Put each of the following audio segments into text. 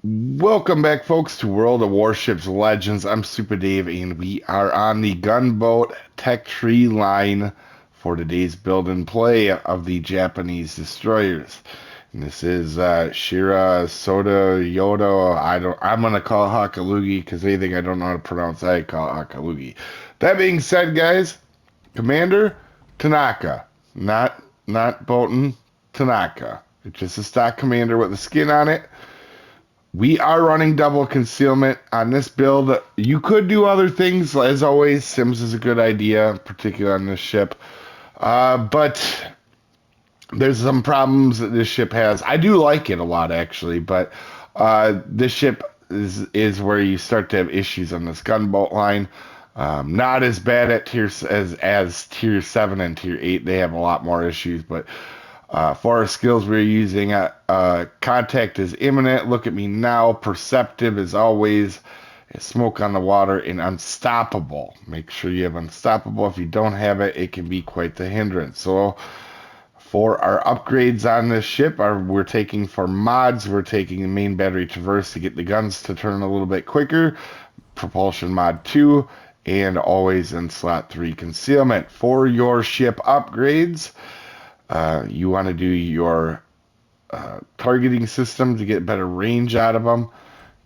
Welcome back, folks, to World of Warships Legends. I'm Soopa-Dave, and we are on the gunboat tech tree line for today's build and play of the Japanese destroyers. And this is Shira Soda Yodo. I'm gonna call it Hakalugi because anything I don't know how to pronounce, I call it Hakalugi. That being said, guys, Commander Tanaka, not Bolton, Tanaka. It's just a stock commander with a skin on it. We are running double concealment on this build. You could do other things. As always, Sims is a good idea, particularly on this ship. But there's some problems that this ship has. I do like it a lot, actually, but this ship is where you start to have issues on this gunboat line. Not as bad at as tier 7 and tier 8. They have a lot more issues, but for our skills, we're using contact is imminent. Look at me now. Perceptive is always smoke on the water and unstoppable. Make sure you have unstoppable. If you don't have it, it can be quite the hindrance. So for our upgrades on this ship, we're taking for mods, we're taking the main battery traverse to get the guns to turn a little bit quicker. Propulsion mod 2 and always in slot 3 concealment. For your ship upgrades, you want to do your targeting system to get better range out of them,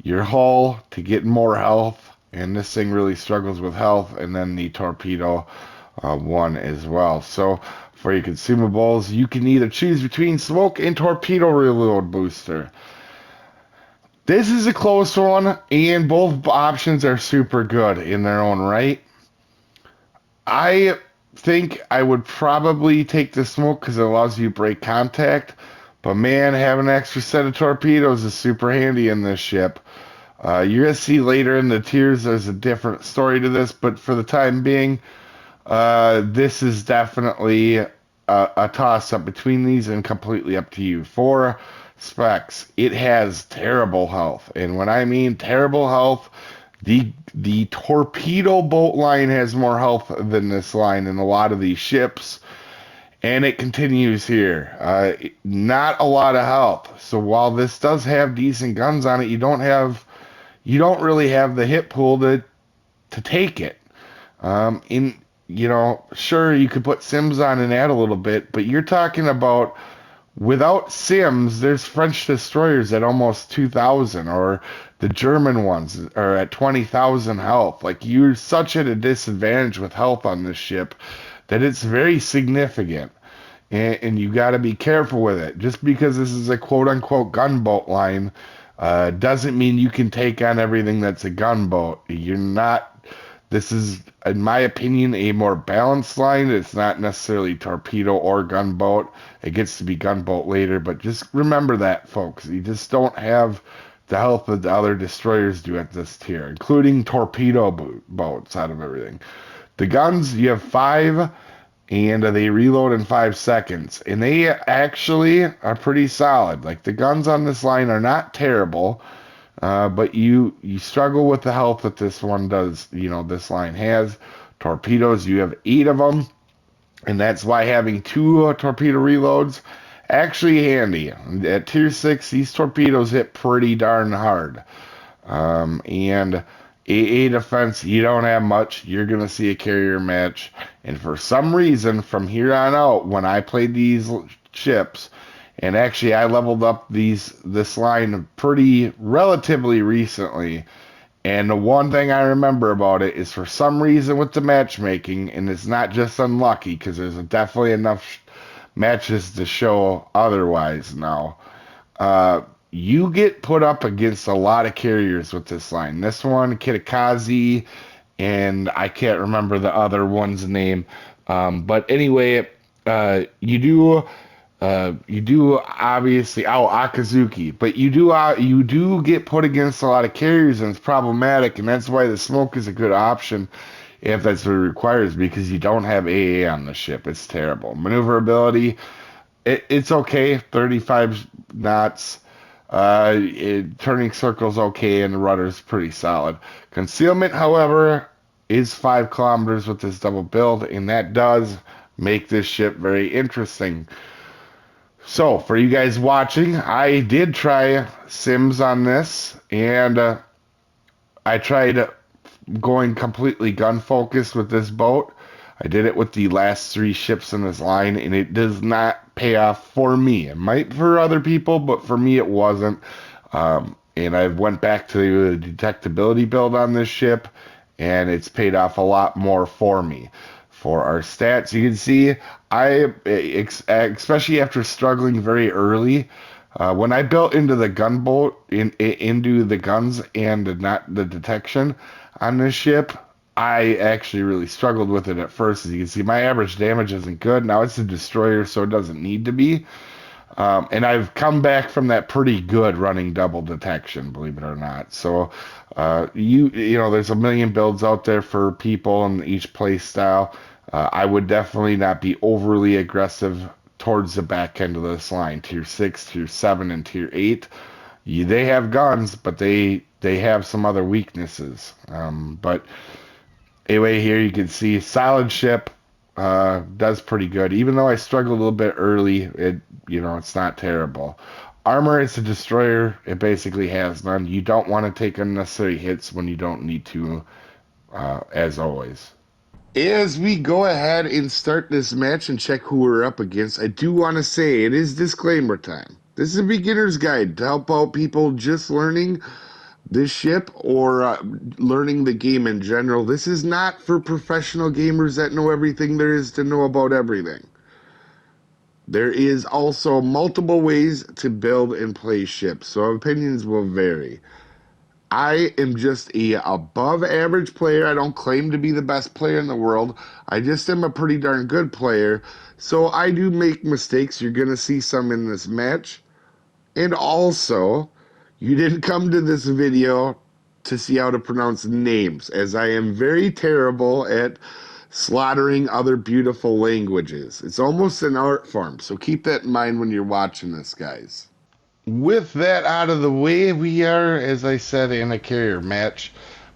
your hull to get more health, and this thing really struggles with health, and then the torpedo one as well. So for your consumables, you can either choose between smoke and torpedo reload booster. This is a close one, and both options are super good in their own right. I think I would probably take the smoke because it allows you to break contact. But man, having an extra set of torpedoes is super handy in this ship. You're going to see later in the tiers there's a different story to this, but for the time being, this is definitely a toss-up between these and completely up to you. For specs, it has terrible health. And when I mean terrible health, the torpedo boat line has more health than this line in a lot of these ships, and it continues here. Not a lot of health. So while this does have decent guns on it, you don't really have the hit pool to take it. In sure you could put Sims on and add a little bit, but you're talking about without Sims, there's French destroyers at almost 2,000, or the German ones are at 20,000 health. Like, you're such at a disadvantage with health on this ship that it's very significant. And you got to be careful with it. Just because this is a quote unquote gunboat line doesn't mean you can take on everything that's a gunboat. You're not. This is, in my opinion, a more balanced line. It's not necessarily torpedo or gunboat. It gets to be gunboat later, but just remember that, folks. You just don't have the health that the other destroyers do at this tier, including torpedo boats out of everything. The guns, you have 5, and they reload in 5 seconds. And they actually are pretty solid. Like, the guns on this line are not terrible. But you struggle with the health that this one does. This line has. Torpedoes, you have 8 of them, and that's why having 2 torpedo reloads actually handy. At tier 6, these torpedoes hit pretty darn hard. And AA defense, you don't have much. You're going to see a carrier match. And for some reason, from here on out, when I played these ships, and actually, I leveled up this line pretty relatively recently. And the one thing I remember about it is, for some reason with the matchmaking, and it's not just unlucky because there's definitely enough matches to show otherwise now. You get put up against a lot of carriers with this line. This one, Kitakazi, and I can't remember the other one's name. But anyway, you do. You do obviously Akazuki, but you do get put against a lot of carriers, and it's problematic, and that's why the smoke is a good option if that's what it requires, because you don't have AA on the ship. It's terrible. Maneuverability, it's okay, 35 knots. Turning circles okay, and the rudder's pretty solid. Concealment, however, is 5 kilometers with this double build, and that does make this ship very interesting. So, for you guys watching, I did try Sims on this, and I tried going completely gun focused with this boat. I did it with the last three ships in this line, and it does not pay off for me. It might for other people, but for me it wasn't. And I went back to the detectability build on this ship, and it's paid off a lot more for me. For our stats, you can see especially after struggling very early, when I built into the gunboat, into the guns and not the detection on this ship, I actually really struggled with it at first. As you can see, my average damage isn't good. Now it's a destroyer, so it doesn't need to be. And I've come back from that pretty good running double detection, believe it or not. So, you know, there's a million builds out there for people in each play style. I would definitely not be overly aggressive towards the back end of this line. Tier 6, Tier 7, and Tier 8. They have guns, but they have some other weaknesses. But anyway, here you can see solid ship. Does pretty good. Even though I struggled a little bit early, it's not terrible. Armor is a destroyer. It basically has none. You don't want to take unnecessary hits when you don't need to, as always. As we go ahead and start this match and check who we're up against, I do want to say it is disclaimer time. This is a beginner's guide to help out people just learning this ship or learning the game in general. This is not for professional gamers that know everything there is to know about everything. There is also multiple ways to build and play ships, so opinions will vary. I am just a above average player. I don't claim to be the best player in the world. I just am a pretty darn good player. So I do make mistakes. You're going to see some in this match. And also, you didn't come to this video to see how to pronounce names, as I am very terrible at slaughtering other beautiful languages. It's almost an art form, so keep that in mind when you're watching this, guys. With that out of the way, we are, as I said, in a carrier match.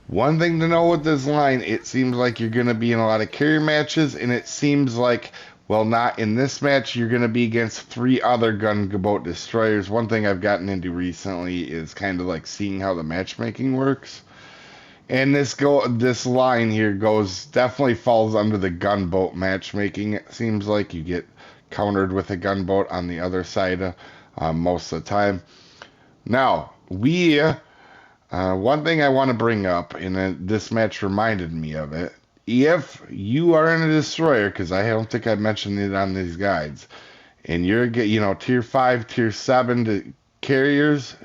One thing to know with this line, it seems like you're going to be in a lot of carrier matches, and it seems like, well, not in this match, you're going to be against three other gunboat destroyers. One thing I've gotten into recently is kind of like seeing how the matchmaking works. And this line here definitely falls under the gunboat matchmaking. It seems like you get countered with a gunboat on the other side most of the time. Now, one thing I want to bring up, and this match reminded me of it. If you are in a destroyer, because I don't think I mentioned it on these guides, and you're tier 5, tier 7 carriers,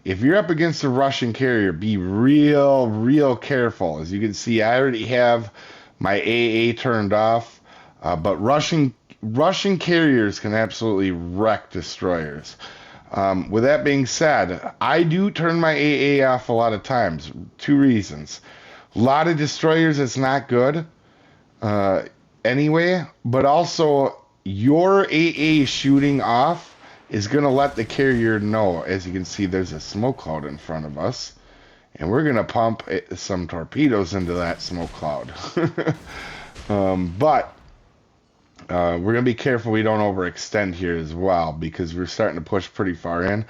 if you're up against a Russian carrier, be real careful. As you can see, I already have my AA turned off, but Russian carriers can absolutely wreck destroyers. With that being said, I do turn my AA off a lot of times. Two reasons. A lot of destroyers, it's not good anyway, but also your AA shooting off is going to let the carrier know. As you can see, there's a smoke cloud in front of us, and we're going to pump some torpedoes into that smoke cloud. But we're going to be careful we don't overextend here as well, because we're starting to push pretty far in.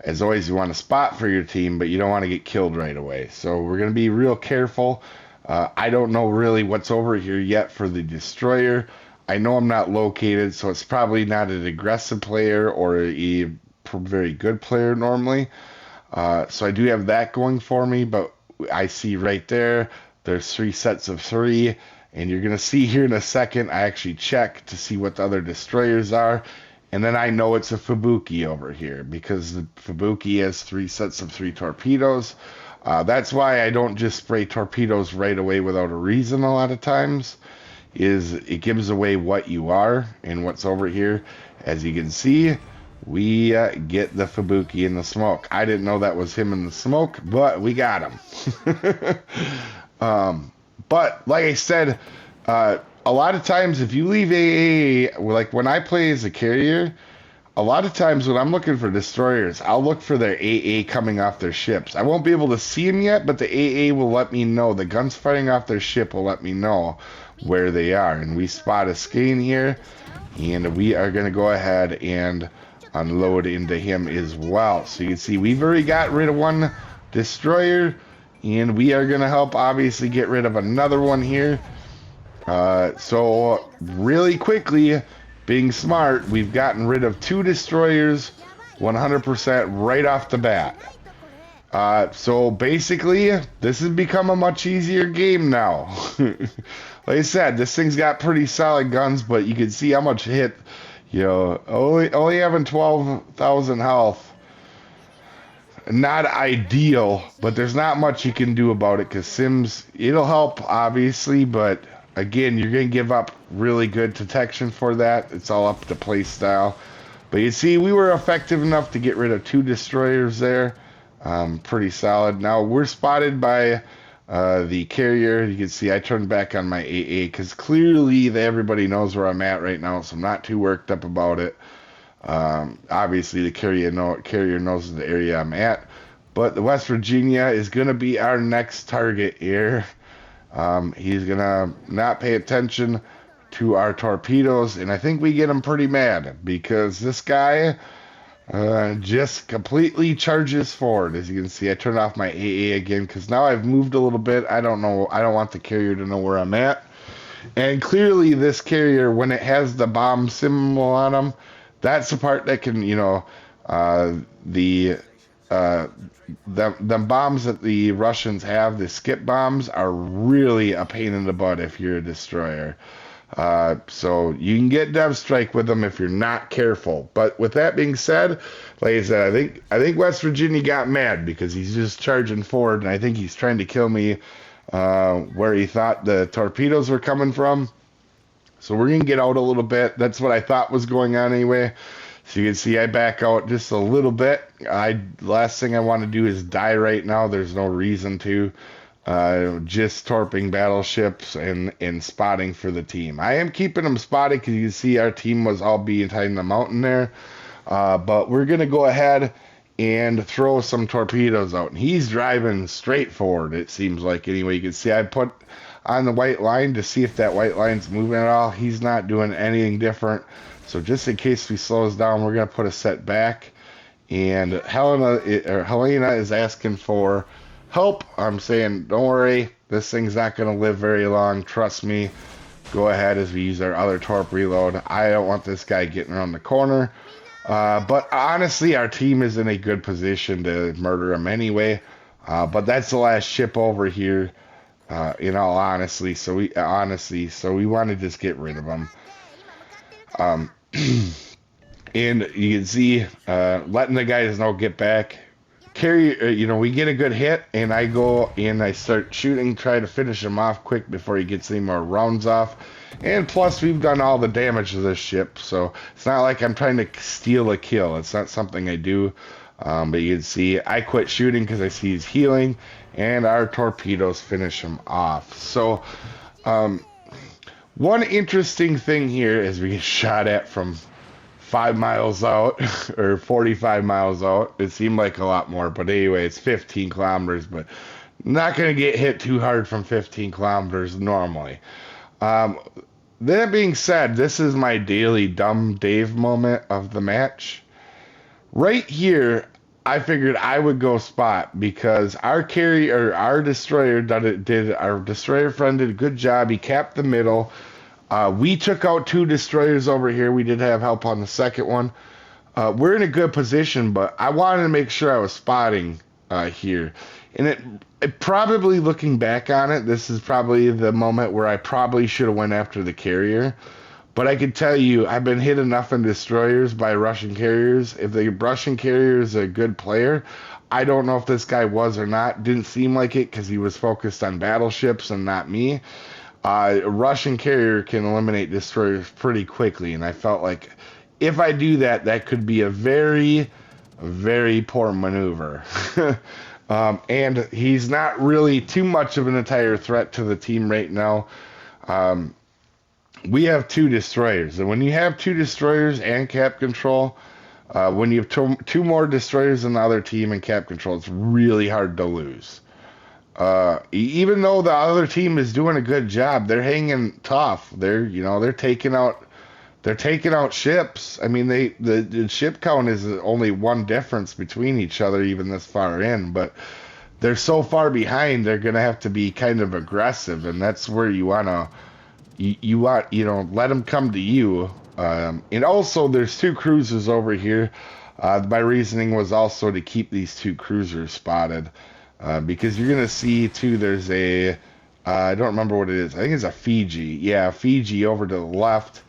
As always, you want a spot for your team, but you don't want to get killed right away. So we're going to be real careful. I don't know really what's over here yet for the destroyer. I know I'm not located, so it's probably not an aggressive player or a very good player normally. So I do have that going for me, but I see right there, there's 3 sets of 3. And you're going to see here in a second, I actually check to see what the other destroyers are. And then I know it's a Fubuki over here, because the Fubuki has 3 sets of 3 torpedoes. That's why I don't just spray torpedoes right away without a reason a lot of times. It gives away what you are and what's over here. As you can see, we get the Fubuki in the smoke. I didn't know that was him in the smoke, but we got him. But like I said, a lot of times if you leave AA, like when I play as a carrier, a lot of times when I'm looking for destroyers, I'll look for their AA coming off their ships. I won't be able to see them yet, but the AA will let me know. The guns firing off their ship will let me know where they are. And we spot a skein here, and we are going to go ahead and unload into him as well. So you can see we've already got rid of one destroyer, and we are going to help obviously get rid of another one here. So really quickly, being smart, we've gotten rid of 2 destroyers 100% right off the bat. So basically, this has become a much easier game now. Like I said, this thing's got pretty solid guns, but you can see how much hit, you know, only having 12,000 health. Not ideal, but there's not much you can do about it, because Sims, it'll help, obviously, but again, you're going to give up really good detection for that. It's all up to play style. But you see, we were effective enough to get rid of 2 destroyers there. Pretty solid. Now, we're spotted by the carrier. You can see I turned back on my AA, because clearly everybody knows where I'm at right now, so I'm not too worked up about it. Obviously, the carrier knows the area I'm at. But the West Virginia is going to be our next target here. He's going to not pay attention to our torpedoes, and I think we get him pretty mad, because this guy just completely charges forward. As you can see, I turned off my AA again, because now I've moved a little bit. I don't want the carrier to know where I'm at. And clearly this carrier, when it has the bomb symbol on him, that's the part that can, you know, the bombs that the Russians have, the skip bombs, are really a pain in the butt if you're a destroyer. So you can get dev strike with them if you're not careful. But with that being said, like I said, I think West Virginia got mad, because he's just charging forward, and I think he's trying to kill me where he thought the torpedoes were coming from. So we're going to get out a little bit. That's what I thought was going on anyway. So you can see I back out just a little bit. Last thing I want to do is die right now. There's no reason to. Just torping battleships and spotting for the team. I am keeping them spotted, because you can see our team was all behind the mountain there. But we're going to go ahead and throw some torpedoes out. And he's driving straight forward, it seems like. Anyway, you can see I put on the white line to see if that white line's moving at all. He's not doing anything different. So just in case he slows down, we're going to put a set back. And Helena is asking for help. I'm saying, don't worry, this thing's not going to live very long. Trust me. Go ahead as we use our other torp reload. I don't want this guy getting around the corner. But honestly, our team is in a good position to murder him anyway. But that's the last ship over here, in all honesty. So we want to just get rid of him. And you can see, letting the guys know get back. We get a good hit, and I go and I start shooting, try to finish him off quick before he gets any more rounds off. And plus, we've done all the damage to this ship, so it's not like I'm trying to steal a kill. It's not something I do. But you can see I quit shooting because I see he's healing, and our torpedoes finish him off. So, one interesting thing here is we get shot at from 5 miles out, or 45 miles out. It seemed like a lot more, but anyway, it's 15 kilometers, but not going to get hit too hard from 15 kilometers normally. That being said, this is my daily dumb Dave moment of the match. Right here, I figured I would go spot, because our destroyer our destroyer friend did a good job. He capped the middle. We took out 2 destroyers over here. We did have help on the second one. We're in a good position, but I wanted to make sure I was spotting here. And it probably, looking back on it, this is probably the moment where I probably should have went after the carrier. But I can tell you, I've been hit enough in destroyers by Russian carriers. If the Russian carrier is a good player, I don't know if this guy was or not. Didn't seem like it, because he was focused on battleships and not me. A Russian carrier can eliminate destroyers pretty quickly, and I felt like if I do that, that could be a very, very poor maneuver. And he's not really too much of an entire threat to the team right now. We have 2 destroyers, and when you have 2 destroyers and cap control, when you have two more destroyers than the other team and cap control, it's really hard to lose. Even though the other team is doing a good job, they're hanging tough. They're taking out ships. I mean, the ship count is only one difference between each other, even this far in. But they're so far behind, they're gonna have to be kind of aggressive, and that's where you want, let them come to you. And also, there's two cruisers over here. My reasoning was also to keep these two cruisers spotted, because you're gonna see too. There's I don't remember what it is. I think it's a Fiji. Yeah, Fiji over to the left,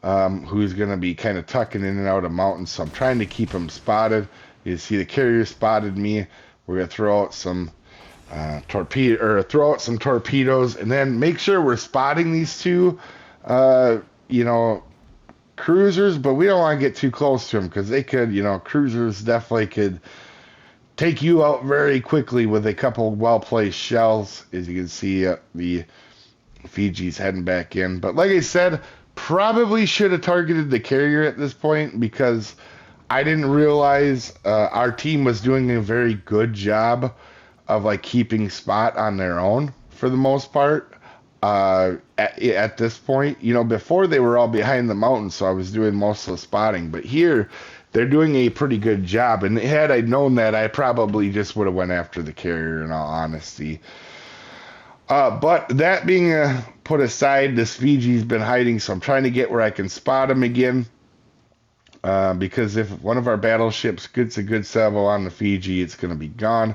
who's gonna be kind of tucking in and out of mountains. So I'm trying to keep them spotted. You see the carrier spotted me. We're gonna throw out some torpedoes, and then make sure we're spotting these two, cruisers. But we don't want to get too close to them because they could, cruisers definitely could take you out very quickly with a couple well-placed shells. As you can see, the Fiji's heading back in. But like I said, probably should have targeted the carrier at this point because I didn't realize our team was doing a very good job of like keeping spot on their own for the most part. At this point, before they were all behind the mountain, so I was doing most of the spotting. But here, they're doing a pretty good job. And had I known that, I probably just would have went after the carrier, in all honesty. But that being put aside, this Fiji's been hiding, so I'm trying to get where I can spot him again. Because if one of our battleships gets a good salvo on the Fiji, it's going to be gone.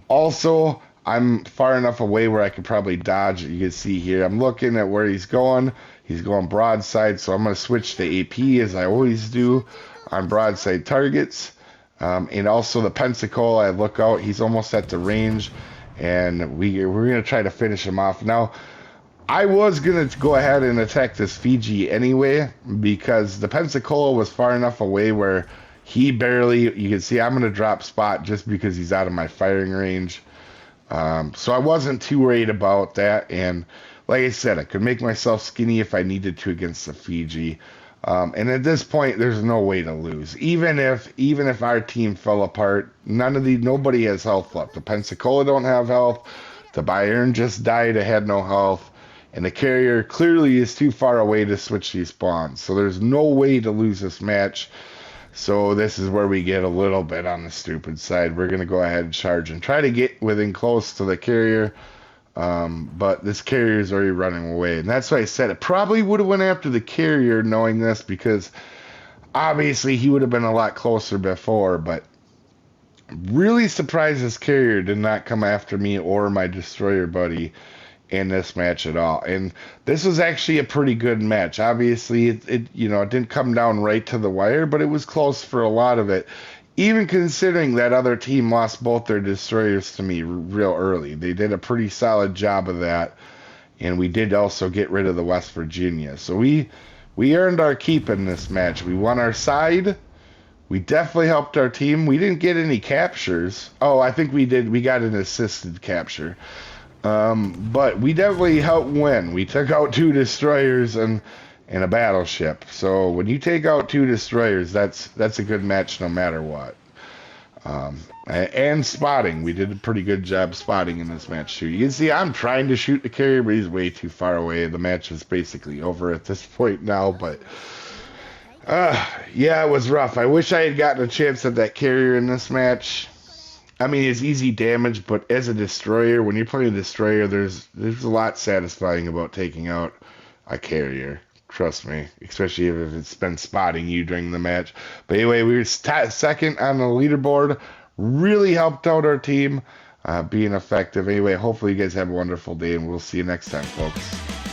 Also, I'm far enough away where I could probably dodge it. You can see here, I'm looking at where he's going. He's going broadside, so I'm going to switch to AP as I always do on broadside targets. And also the Pensacola, I look out, he's almost at the range, and we're going to try to finish him off. Now, I was going to go ahead and attack this Fiji anyway, because the Pensacola was far enough away where he barely, you can see I'm going to drop spot just because he's out of my firing range. So I wasn't too worried about that, and like I said, I could make myself skinny if I needed to against the Fiji. And at this point, there's no way to lose. Even if our team fell apart, nobody has health left. The Pensacola don't have health. The Bayern just died. It had no health. And the carrier clearly is too far away to switch these spawns. So there's no way to lose this match. So this is where we get a little bit on the stupid side. We're going to go ahead and charge and try to get within close to the carrier. But this carrier is already running away. And that's why I said it probably would have went after the carrier knowing this, because obviously he would have been a lot closer before. But really surprised this carrier did not come after me or my destroyer buddy in this match at all. And this was actually a pretty good match. Obviously, it didn't come down right to the wire, but it was close for a lot of it. Even considering that other team lost both their destroyers to me real early. They did a pretty solid job of that. And we did also get rid of the West Virginia. So we earned our keep in this match. We won our side. We definitely helped our team. We didn't get any captures. Oh, I think we did. We got an assisted capture. But we definitely helped win. We took out 2 destroyers and a battleship. So when you take out 2 destroyers, that's a good match no matter what. And spotting. We did a pretty good job spotting in this match too. You can see I'm trying to shoot the carrier, but he's way too far away. The match is basically over at this point now, but yeah, it was rough. I wish I had gotten a chance at that carrier in this match. I mean, it's easy damage, but as a destroyer, when you're playing a destroyer, there's a lot satisfying about taking out a carrier. Trust me, especially if it's been spotting you during the match. But anyway, we were second on the leaderboard. Really helped out our team being effective. Anyway, hopefully you guys have a wonderful day, and we'll see you next time, folks.